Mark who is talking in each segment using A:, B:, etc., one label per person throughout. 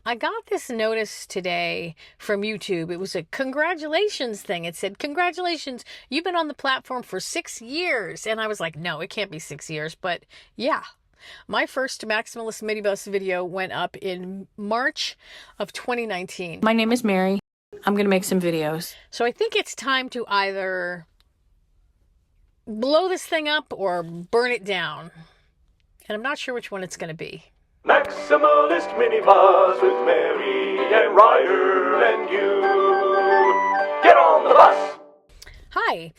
A: I got this notice today from YouTube. It was a congratulations thing. It said, congratulations, you've been on the platform for 6 years. And I was like, no, it can't be 6 years. But yeah, my first Maximalist Minibus video went up in March of 2019.
B: My name is Mary. I'm going to make some videos.
A: So I think it's time to either blow this thing up or burn it down. And I'm not sure which one it's going to be.
C: Maximalist Minibus with Mary and Ryder and you. Get on the bus!
A: Hi.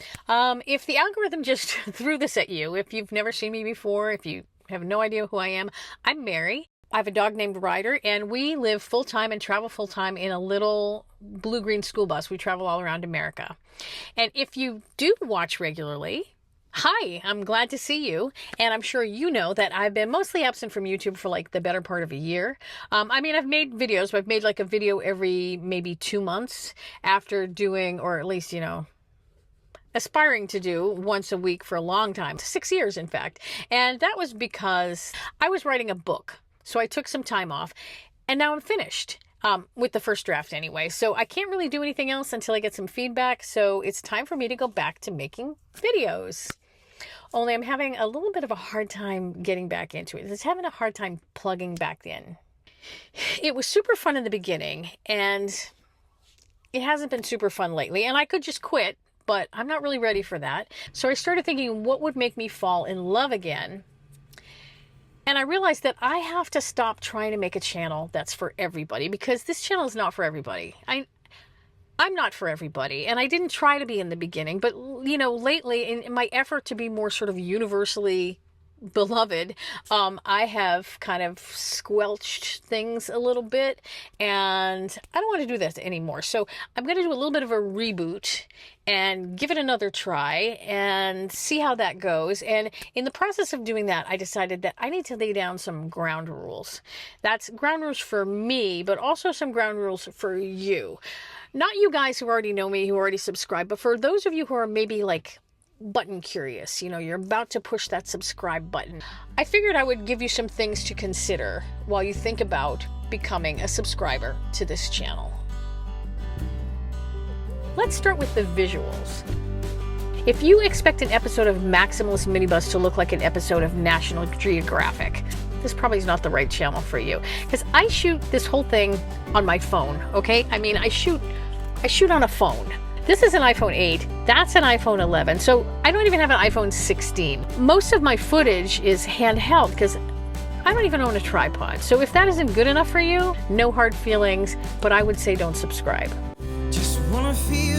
A: If the algorithm just threw this at you, if you've never seen me before, if you have no idea who I am, I'm Mary. I have a dog named Ryder, and we live full-time and travel full-time in a little blue-green school bus. We travel all around America. And if you do watch regularly, hi, I'm glad to see you. And I'm sure you know that I've been mostly absent from YouTube for like the better part of a year. I mean, I've made videos, but I've made like a video every maybe 2 months after doing, or at least, you know, aspiring to do once a week for a long time, 6 years, in fact. And that was because I was writing a book. So I took some time off and now I'm finished. With the first draft anyway. So I can't really do anything else until I get some feedback. So it's time for me to go back to making videos. Only I'm having a little bit of a hard time getting back into it. It's having a hard time plugging back in. It was super fun in the beginning and it hasn't been super fun lately. And I could just quit, but I'm not really ready for that. So I started thinking, what would make me fall in love again? And I realized that I have to stop trying to make a channel that's for everybody, because this channel is not for everybody. I'm not for everybody, and I didn't try to be in the beginning, but you know, lately in my effort to be more sort of universally beloved, I have kind of squelched things a little bit, and I don't want to do that anymore. So I'm going to do a little bit of a reboot and give it another try and see how that goes. And in the process of doing that, I decided that I need to lay down some ground rules. That's ground rules for me, but also some ground rules for you. Not you guys who already know me, who already subscribe, but for those of you who are maybe like button curious, you know, you're about to push that subscribe button. I figured I would give you some things to consider while you think about becoming a subscriber to this channel. Let's start with the visuals. If you expect an episode of Maximalist Minibus to look like an episode of National Geographic, this probably is not the right channel for you, because I shoot this whole thing on my phone, okay? I mean, I shoot on a phone. This is an iPhone 8, that's an iPhone 11, so I don't even have an iPhone 16. Most of my footage is handheld because I don't even own a tripod. So if that isn't good enough for you, no hard feelings, but I would say don't subscribe.
D: Just wanna feel.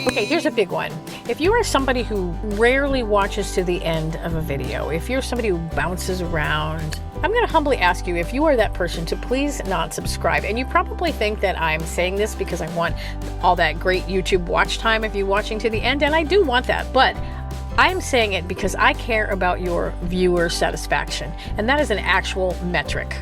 A: Okay, here's a big one. If you are somebody who rarely watches to the end of a video, if you're somebody who bounces around, I'm going to humbly ask you, if you are that person, to please not subscribe. And you probably think that I'm saying this because I want all that great YouTube watch time of you watching to the end, and I do want that, but I'm saying it because I care about your viewer satisfaction, and that is an actual metric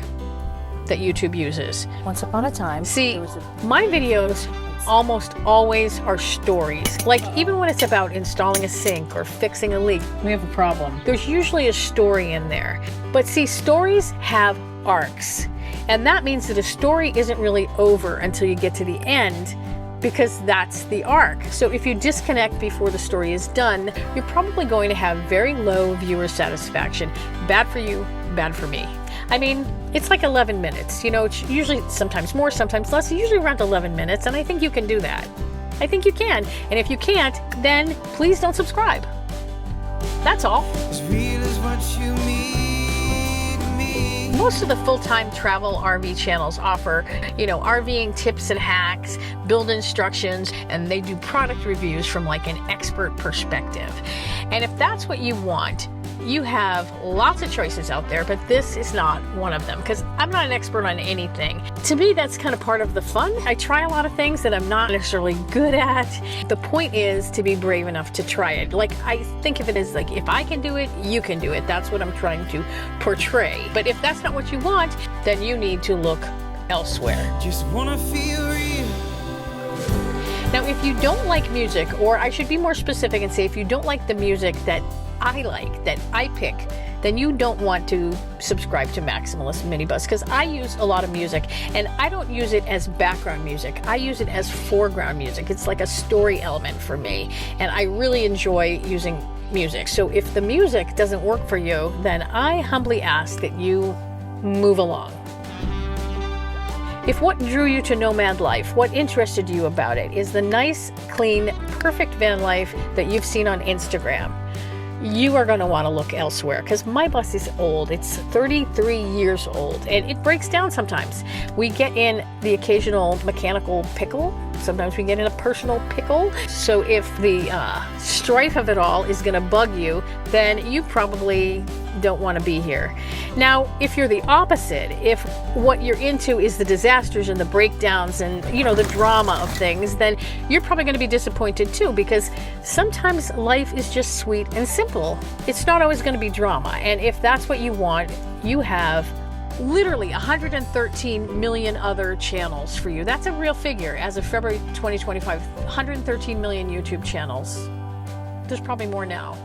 A: that YouTube uses.
B: Once upon a time,
A: see, my videos almost always are stories. Like even when it's about installing a sink or fixing a leak, we have a problem, there's usually a story in there. But see, stories have arcs. And that means that a story isn't really over until you get to the end, because that's the arc. So if you disconnect before the story is done, you're probably going to have very low viewer satisfaction. Bad for you, bad for me. I mean, it's like 11 minutes, you know, it's usually sometimes more, sometimes less, usually around 11 minutes, and I think you can do that. I think you can, and if you can't, then please don't subscribe. That's all.
D: As real as what you mean to me.
A: Most of the full-time travel RV channels offer, you know, RVing tips and hacks, build instructions, and they do product reviews from like an expert perspective. And if that's what you want, you have lots of choices out there, but this is not one of them, because I'm not an expert on anything. To me, that's kind of part of the fun. I try a lot of things that I'm not necessarily good at. The point is to be brave enough to try it. Like, I think of it as like, if I can do it, you can do it. That's what I'm trying to portray. But if that's not what you want, then you need to look elsewhere.
D: Just wanna feel real.
A: Now, if you don't like music, or I should be more specific and say, if you don't like the music that I like, that I pick then you don't want to subscribe to Maximalist Minibus, because I use a lot of music, and I don't use it as background music. I use it as foreground music. It's like a story element for me, and I really enjoy using music. So if the music doesn't work for you, then I humbly ask that you move along. If what drew you to nomad life, what interested you about it, is the nice, clean, perfect van life that you've seen on Instagram, you are going to want to look elsewhere, because my bus is old. It's 33 years old, and it breaks down sometimes. We get in the occasional mechanical pickle. Sometimes we get in a personal pickle. So if the strife of it all is going to bug you, then you probably don't want to be here. Now, if you're the opposite, if what you're into is the disasters and the breakdowns and, you know, the drama of things, then you're probably going to be disappointed too, because sometimes life is just sweet and simple. It's not always going to be drama. And if that's what you want, you have literally 113 million other channels for you. That's a real figure. As of February 2025, 113 million YouTube channels. There's probably more now.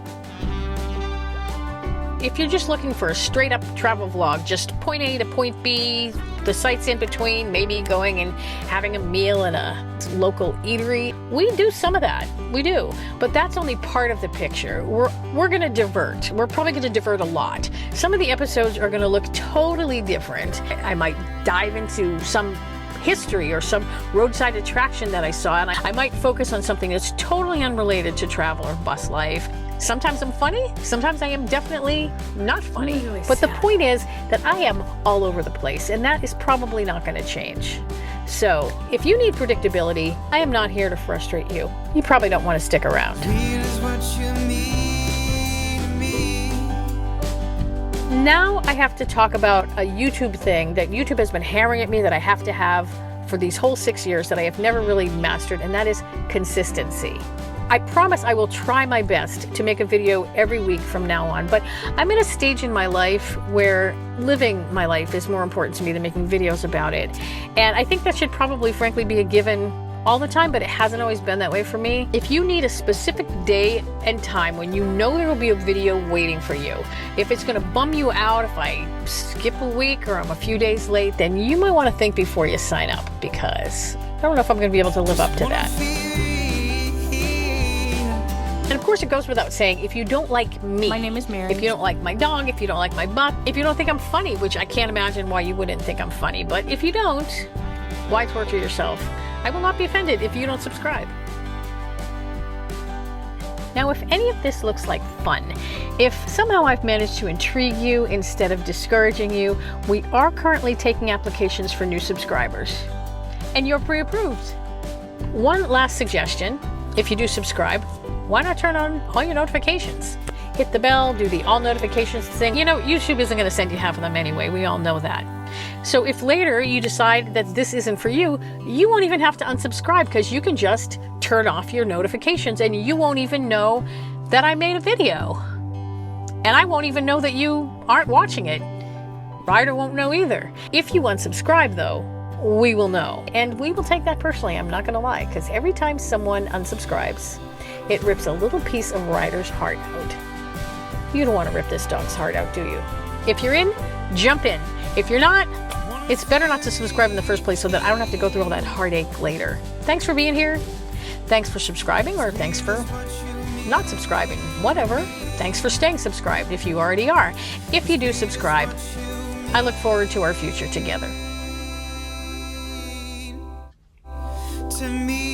A: If you're just looking for a straight up travel vlog, just point A to point B, the sites in between, maybe going and having a meal in a local eatery, we do some of that. We do. But that's only part of the picture. We're going to divert. We're probably going to divert a lot. Some of the episodes are going to look totally different. I might dive into some history or some roadside attraction that I saw, and I might focus on something that's totally unrelated to travel or bus life. Sometimes I'm funny, sometimes I am definitely not funny.
B: Really
A: but the
B: sad.
A: point is that I am all over the place, and that is probably not going to change. So if you need predictability, I am not here to frustrate you. You probably don't want to stick around.
D: Real is what you mean to me.
A: Now I have to talk about a YouTube thing that YouTube has been hammering at me that I have to have for these whole 6 years that I have never really mastered, and that is consistency. I promise I will try my best to make a video every week from now on, but I'm in a stage in my life where living my life is more important to me than making videos about it. And I think that should probably, frankly, be a given all the time, but it hasn't always been that way for me. If you need a specific day and time when you know there will be a video waiting for you, if it's going to bum you out if I skip a week or I'm a few days late, then you might want to think before you sign up, because I don't know if I'm going to be able to live up to that. And of course, it goes without saying, if you don't like me,
B: My name is Mary.
A: if you don't like my dog, if you don't like my butt, if you don't think I'm funny, which I can't imagine why you wouldn't think I'm funny, but if you don't, why torture yourself? I will not be offended if you don't subscribe. Now, if any of this looks like fun, if somehow I've managed to intrigue you instead of discouraging you, we are currently taking applications for new subscribers. And you're pre-approved. One last suggestion, if you do subscribe, why not turn on all your notifications? Hit the bell, do the all notifications thing. You know, YouTube isn't going to send you half of them anyway. We all know that. So if later you decide that this isn't for you, you won't even have to unsubscribe, because you can just turn off your notifications and you won't even know that I made a video. And I won't even know that you aren't watching it. Ryder won't know either. If you unsubscribe, though, we will know. And we will take that personally, I'm not going to lie, because every time someone unsubscribes, it rips a little piece of Ryder's heart out. You don't want to rip this dog's heart out, do you? If you're in, jump in. If you're not, it's better not to subscribe in the first place so that I don't have to go through all that heartache later. Thanks for being here. Thanks for subscribing, or thanks for not subscribing. Whatever. Thanks for staying subscribed if you already are. If you do subscribe, I look forward to our future together.
D: To me.